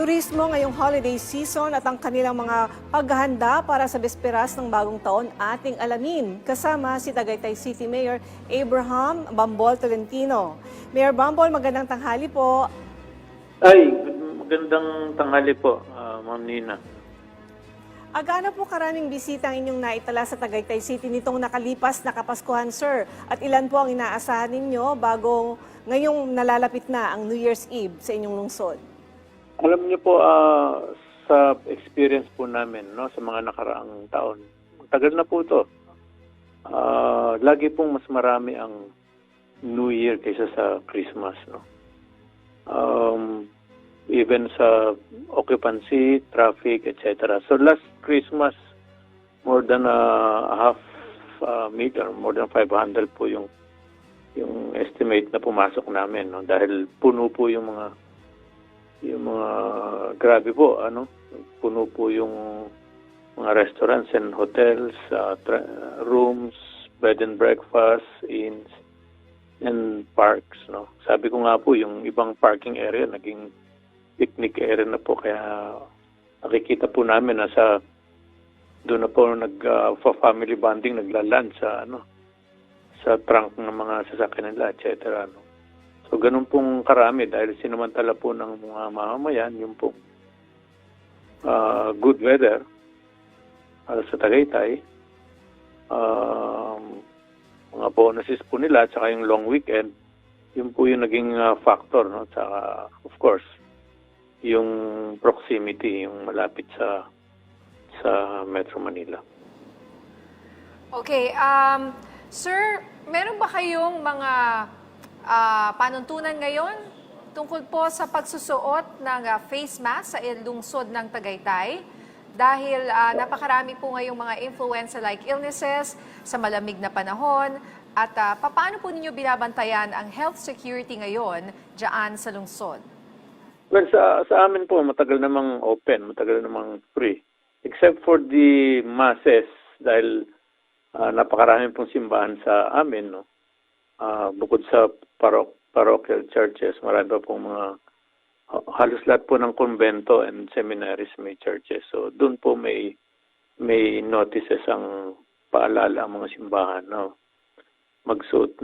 turismo ngayong holiday season at ang kanilang mga paghahanda para sa bisperas ng bagong taon ating alamin. Kasama si Tagaytay City Mayor Abraham Bambol Tolentino. Mayor Bambol, magandang tanghali po. Ay, magandang tanghali po, Ma'am Nina. Gaano po karaming bisita ang inyong naitala sa Tagaytay City nitong nakalipas na Kapaskuhan, sir? At ilan po ang inaasahan ninyo bago ngayong nalalapit na ang New Year's Eve sa inyong lungsod? Alam niyo po, sa experience po namin, no, sa mga nakaraang taon, tagal na po ito. Lagi pong mas marami ang New Year kaysa sa Christmas, no. Even sa occupancy, traffic, etc. So last Christmas, more than a half million, more than 500 po yung estimate na pumasok namin, no, dahil puno po yung mga grabe po, puno po yung mga restaurants and hotels, rooms, bed and breakfast, inns, and parks, no. Sabi ko nga po, yung ibang parking area naging picnic area na po, kaya nakikita po namin na doon na po family bonding, nagla-lunch sa trunk ng mga sasakyan nila, etc. No? So ganun pong karami dahil sinamantala po ng mga mamamayan yung pong good weather sa Tagaytay, mga bonuses po nila at saka yung long weekend, yun po yung naging factor, no? Saka of course yung proximity, yung malapit sa Metro Manila. Okay, sir, meron ba kayong mga panuntunan ngayon tungkol po sa pagsusuot ng face mask sa lungsod ng Tagaytay? Dahil napakarami po ngayong mga influenza-like illnesses sa malamig na panahon. At paano po ninyo binabantayan ang health security ngayon dyan sa lungsod? Well, sa amin po, matagal namang open, matagal namang free. Except for the masses, dahil napakarami pong simbahan sa amin, no? Bukod sa parochial churches, marami pa pong halos lahat po ng convento and seminaries may churches. So, doon po may notices ang paalala ang mga simbahan, no? Magsuot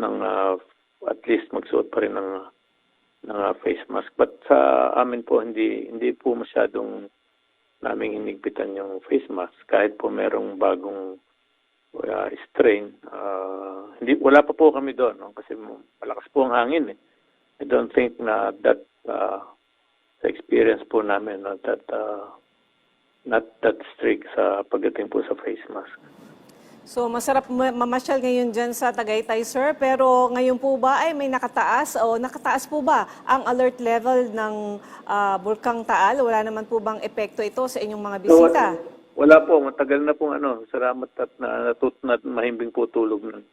at least magsuot pa rin ng face mask. But sa amin po, hindi po masyadong naming hinigpitan yung face mask. Kahit po merong bagong strain. Wala pa po kami doon, no? Kasi malakas po ang hangin. I don't think na that sa experience po namin, no, that not that strict sa pagdating po sa face mask. So masarap mamasyal ngayon dyan sa Tagaytay, sir. Pero ngayon po ba ay may nakataas po ba ang alert level ng Bulkang Taal? Wala naman po bang epekto ito sa inyong mga bisita? Wala po. Matagal na pong salamat at mahimbing po tulog ng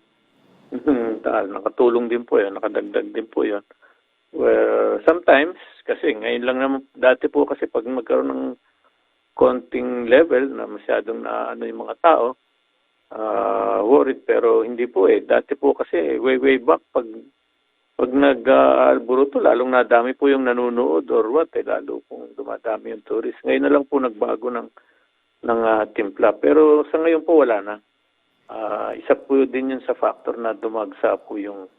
Taal. Nakatulong din po yan. Nakadagdag din po yan. Well, sometimes, kasi ngayon lang naman, dati po kasi pag magkaroon ng konting level na masyadong yung mga tao, worried, pero hindi po Dati po kasi way back pag nag-alburuto, lalong nadami po yung nanonood or what, lalo pong dumadami yung tourist. Ngayon na lang po nagbago ng timpla. Pero sa ngayon po wala na. Isa po din yun sa factor na dumagsa po yung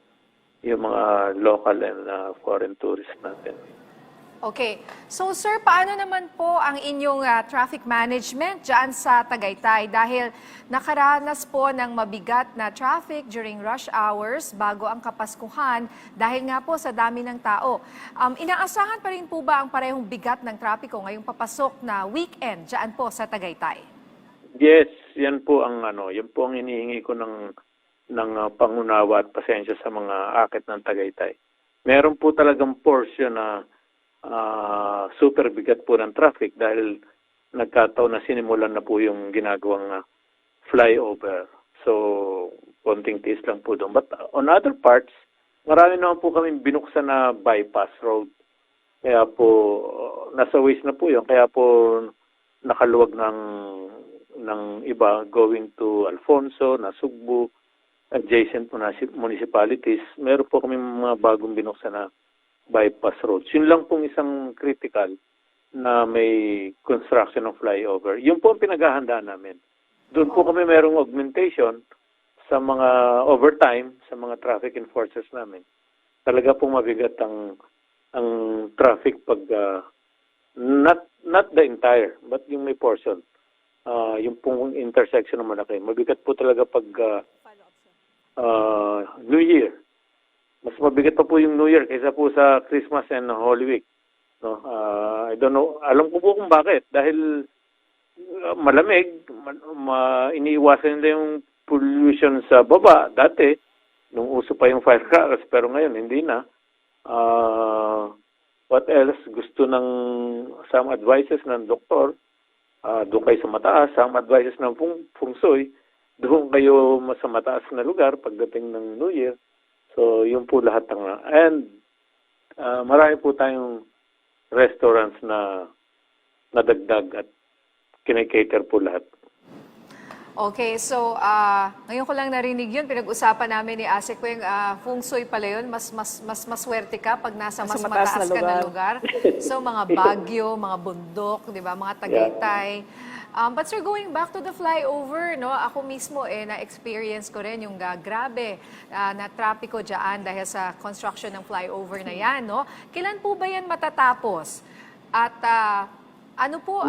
mga local and foreign tourists natin. Okay. So, sir, paano naman po ang inyong traffic management dyan sa Tagaytay? Dahil nakaranas po ng mabigat na traffic during rush hours bago ang Kapaskuhan dahil nga po sa dami ng tao. Inaasahan pa rin po ba ang parehong bigat ng trapiko ngayong papasok na weekend dyan po sa Tagaytay? Yes, yan po ang hinihingi ko ng pangunawa at pasensya sa mga akit ng Tagaytay. Meron po talagang portion na super bigat po ng traffic dahil nagkataon na sinimulan na po yung ginagawang flyover. So, konting tiis lang po doon. But on other parts, marami naman po kami binuksan na bypass road. Kaya po, nasa ways na po yun. Kaya po, nakaluwag ng iba going to Alfonso, Nasugbu, adjacent municipalities. Meron po kami mga bagong binuksan na bypass roads. Yun lang pong isang critical na may construction of flyover. Yun po ang pinaghahandaan namin. Doon po kami merong augmentation sa mga overtime, sa mga traffic enforcers namin. Talaga pong mabigat ang traffic pag not the entire, but yung may portion. Yung pong intersection na malaki. Mabigat po talaga pag New Year. Mas mabigat pa po yung New Year kaysa po sa Christmas and Holy Week. No, I don't know. Alam ko po kung bakit. Dahil malamig, iniiwasan nila yung pollution sa baba. Dati, nung uso pa yung firecrackers, pero ngayon hindi na. What else? Gusto ng some advices ng doktor, doon kayo sa mataas. Some advices ng feng shui, doon kayo sa mataas na lugar pagdating ng New Year. So, yun po lahat ng... And marami po tayong restaurants na nadagdag at kinikater po lahat. Okay, so ngayon ko lang narinig yun. Pinag-usapan namin ni Ase ko yung feng shui pala yun. Mas maswerte ka pag nasa mas mataas ka na lugar. So mga Baguio, mga bundok, di ba? Mga Tagaytay. But sir, going back to the flyover, no? Ako mismo na-experience ko rin yung grabe na trapiko dyan dahil sa construction ng flyover na yan, no? Kailan po ba yan matatapos? At ano po?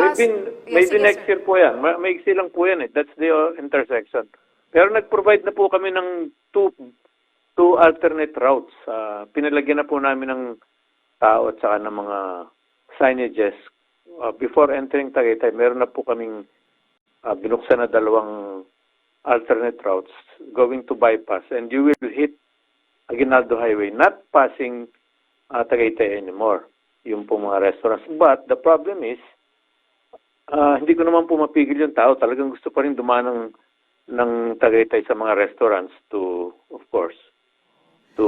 Maybe next year po yan. Maiksi lang po yan eh. That's the intersection. Pero nag-provide na po kami ng two alternate routes. Pinalagyan na po namin ng tao at saka ng mga signages. Before entering Tagaytay, meron na po kaming binuksan na dalawang alternate routes going to bypass. And you will hit Aguinaldo Highway, not passing Tagaytay anymore. Yung po mga restaurants. But the problem is, hindi ko naman po mapigil yung tao. Talagang gusto pa rin dumaan ng Tagaytay sa mga restaurants to, of course, to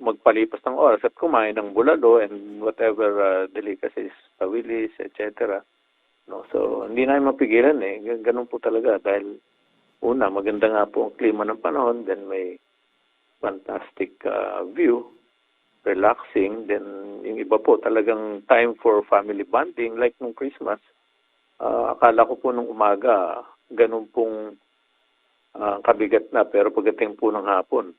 magpalipas ng oras at kumain ng bulalo and whatever delicacies, pawilis, etc. No, so, hindi namin mapigilan eh. Ganun po talaga dahil una, maganda nga po ang klima ng panahon, then may fantastic view, relaxing, then yung iba po talagang time for family bonding like nung Christmas. Akala ko po nung umaga, ganun pong kabigat na, pero pagdating po ng hapon,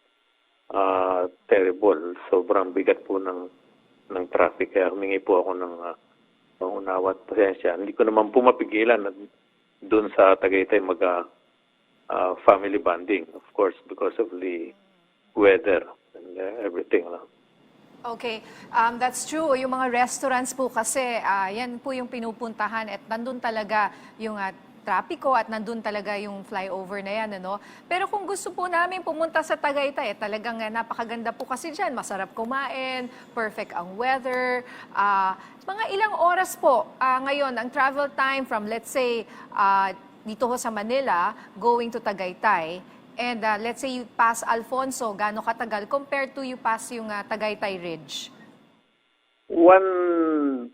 terrible. Sobrang bigat po ng traffic. Kaya humingi po ako ng pangunawa at pasensya. Hindi ko naman po mapigilan na doon sa Tagaytay family bonding, of course, because of the weather and everything. Okay, that's true. Yung mga restaurants po kasi, yan po yung pinupuntahan at nandun talaga yung trapiko at nandun talaga yung flyover na yan. Ano? Pero kung gusto po namin pumunta sa Tagaytay, talagang napakaganda po kasi dyan. Masarap kumain, perfect ang weather. Mga ilang oras po ngayon ang travel time from let's say dito ho sa Manila going to Tagaytay. And let's say you pass Alfonso, gaano katagal compared to you pass yung Tagaytay Ridge?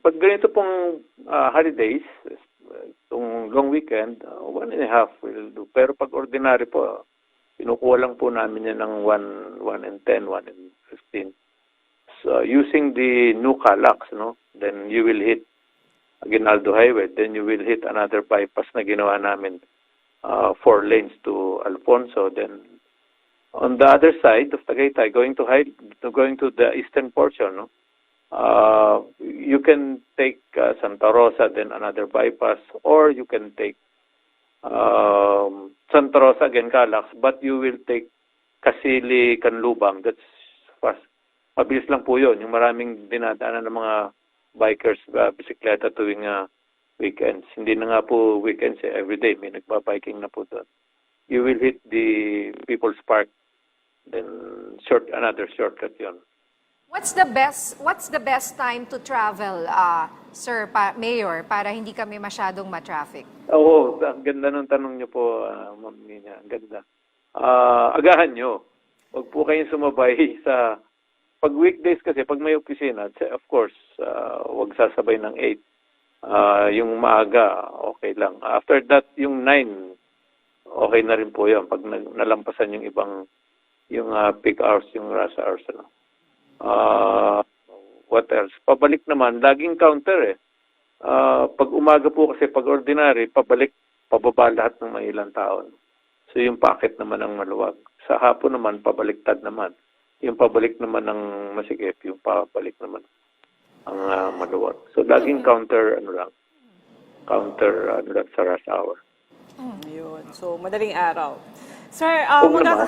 Pag ganito pong holidays, itong long weekend, 1.5 will do. Pero pag ordinary po, pinukuha lang po namin yan ng 1:10, 1:15. So, using the new Calax, no? Then you will hit Aguinaldo Highway. Then you will hit another bypass na ginawa namin. 4 lanes to Alfonso. Then on the other side of Tagaytay, going to the eastern portion, no? You can take Santa Rosa, then another bypass, or you can take Santa Rosa again, Calax, but you will take Kasili, Canlubang. That's fast. Mabilis lang po yun. Yung maraming dinadaanan ng mga bikers, bisikleta tuwing weekends. Hindi na nga po weekends, everyday may nagba-biking na po doon. You will hit the People's Park, then another shortcut yon. What's the best time to travel, Sir Mayor, para hindi kami masyadong ma-traffic? Oo, ang ganda ng tanong niyo po, Ma'am Nina. Ang ganda. Agahan nyo. Huwag po kayong sumabay sa... Pag weekdays kasi, pag may opisina, of course, huwag sasabay ng 8. Yung maaga, okay lang. After that, yung 9, okay na rin po yan. Pag nalampasan yung ibang, yung peak hours, yung rush hours. Ano. What else? Pabalik naman, laging counter eh. Pag umaga po kasi, pag ordinary, pababa lahat ng mga ilang taon. So yung packet naman ang maluwag. Sa hapon naman, pabaliktad naman. Yung pabalik naman ng masikip, yung pabalik naman ang maluwag. So laging counter sa rush hour. Ayun. So, madaling araw. Sir, Oo naman.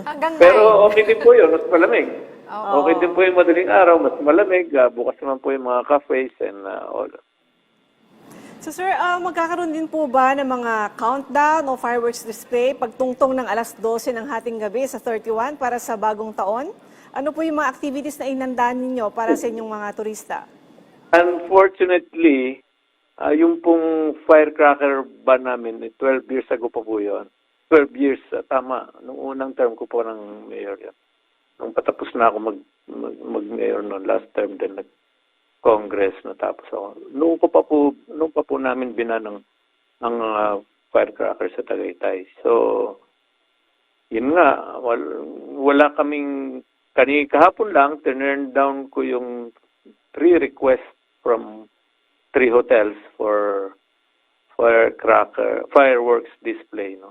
Hanggang Pero okay din po yun, mas malamig. Oo. Okay din po yung madaling araw, mas malamig. Bukas naman po yung mga cafes and all. So sir, magkakaroon din po ba ng mga countdown o fireworks display pagtungtong ng alas 12 ng hating gabi sa 31 para sa bagong taon? Ano po yung mga activities na inandaan ninyo para sa inyong mga turista? Unfortunately, yung pong firecracker ban namin, 12 years ago pa po yun. 12 years, tama. Nung unang term ko po ng mayor yan. Nung patapos na ako mag-mayor noon, last term din nag-congress natapos ako. Nung pa po namin binan ang firecracker sa Tagaytay. So, yun nga, wala kaming, kahapon lang, turn down ko yung 3 requests from 3 hotels for fireworks display, no.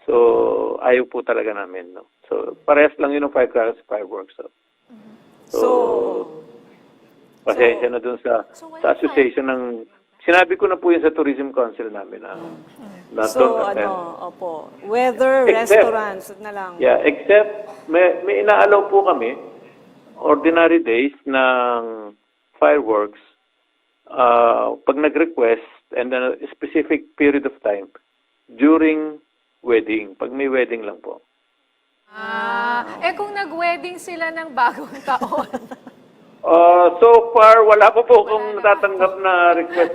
So ayaw po talaga namin, no. So parehas lang yun ng fireworks. So pasensya na dun sa association ng, sinabi ko na po yun sa Tourism Council namin na So, don't attend. opo, weather, restaurants na lang. Yeah, except may inaalaw po kami ordinary days ng fireworks. Pag nag-request and a specific period of time during wedding, pag may wedding lang po. Kung nag-wedding sila ng bagong taon. So far, wala pa po akong natatanggap na request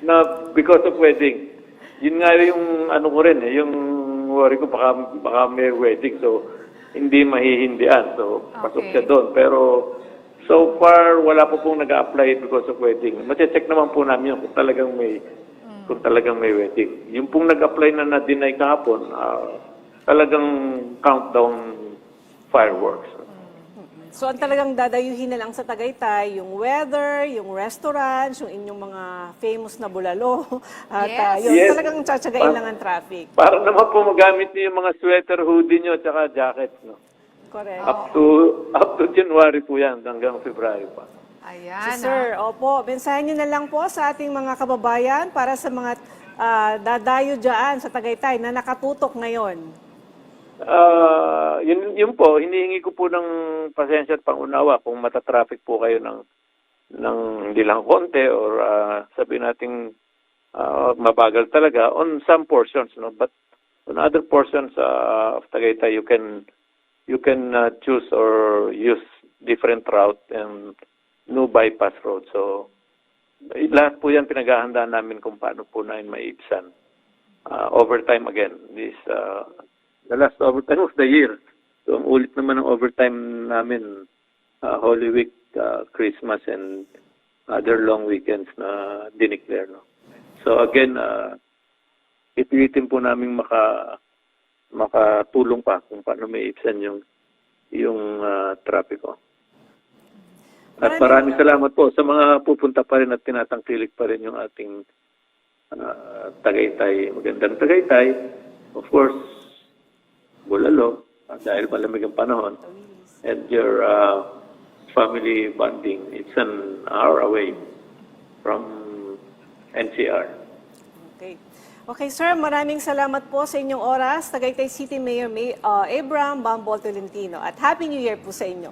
na because of wedding. Yun nga yung ano ko rin, yung worry ko, baka may wedding, so hindi mahihindian. So, pasok siya doon. Pero so far, wala po pong nag-a-apply because of wedding. Mache-check naman po namin yun kung talagang may wedding. Yung pong nag-apply na na-deny kahapon, talagang countdown fireworks. So, ang talagang dadayuhin na lang sa Tagaytay, yung weather, yung restaurants, yung inyong mga famous na bulalo. At Yes. yun, Yes. talagang tsatsagain lang ang traffic. Para naman po magamit niyo yung mga sweater, hoodie nyo, at saka jackets, no? Correct. Up to January po yan, hanggang February pa. Ayan. So, sir, opo, mensahe nyo na lang po sa ating mga kababayan para sa mga dadayo dyan sa Tagaytay na nakatutok ngayon. Yun po, hinihingi ko po ng pasensya at pangunawa kung matatraffic po kayo ng hindi lang konti or sabihin natin mabagal talaga on some portions, no? But on other portions of Tagaytay, you can choose or use different route and no bypass road. So, lahat po yan pinaghahandaan namin kung paano po namin maibsan. Overtime again, this the last overtime of the year. So, ang ulit naman ng overtime namin, Holy Week, Christmas, and other long weekends na dineclare, no? So, again, ipilitin po namin makatulong pa kung paano maibsan yung trapiko. At maraming salamat po sa mga pupunta pa rin at tinatangkilik pa rin yung ating Tagaytay. Magandang Tagaytay. Of course, Bulalo, dahil malamig ang panahon. And your family bonding, it's an hour away from NCR. Okay. Okay, sir, maraming salamat po sa inyong oras. Tagaytay City Mayor Abraham Bambol Tolentino. At Happy New Year po sa inyo.